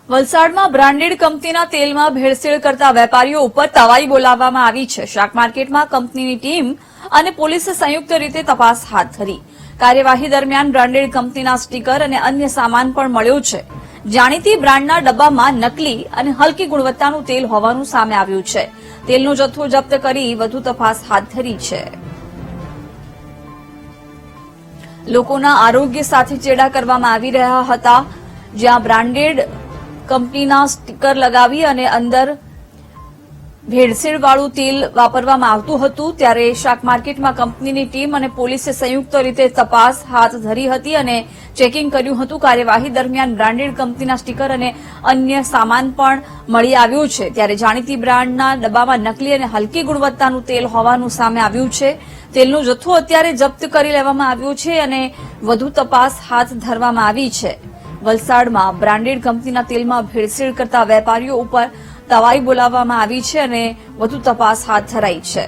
વલસાડમાં બ્રાન્ડેડ કંપનીના તેલમાં ભેળસેળ કરતા વેપારીઓ ઉપર તવાઈ બોલાવવામાં આવી છે। શાક માર્કેટમાં કંપનીની ટીમ અને પોલીસે સંયુક્ત રીતે તપાસ હાથ ધરી। કાર્યવાહી દરમિયાન બ્રાન્ડેડ કંપનીના સ્ટીકર અને અન્ય સામાન પણ મળ્યો છે। જાણીતી બ્રાન્ડના ડબ્બામાં નકલી અને હલકી ગુણવત્તાનું તેલ હોવાનું સામે આવ્યું છે। તેલનો જથ્થો જપ્ત કરી વધુ તપાસ હાથ ધરી છે। લોકોના આરોગ્ય સાથે ચેડા કરવામાં આવી રહ્યા હતા, જ્યાં બ્રાન્ડેડ કંપનીના સ્ટીકર લગાવી અને અંદર ભેળસેળવાળું તેલ વાપરવામાં આવતું હતું, ત્યારે શાક માર્કેટમાં કંપનીની ટીમ અને પોલીસે સંયુક્ત રીતે તપાસ હાથ ધરી હતી અને ચેકિંગ કર્યું હતું। કાર્યવાહી દરમિયાન બ્રાન્ડેડ કંપનીના સ્ટીકર અને અન્ય સામાન પણ મળી આવ્યું છે, ત્યારે જાણીતી બ્રાન્ડના ડબ્બામાં નકલી અને હલકી ગુણવત્તાનું તેલ હોવાનું સામે આવ્યું છે। તેલનો જથ્થો અત્યારે જપ્ત કરી લેવામાં આવ્યો છે અને વધુ તપાસ હાથ ધરવામાં આવી છે। વલસાડમાં બ્રાન્ડેડ કંપનીના તેલમાં ભેળસેળ કરતા વેપારીઓ ઉપર તવાઈ બોલાવવામાં આવી છે અને વધુ તપાસ હાથ ધરાઈ છે।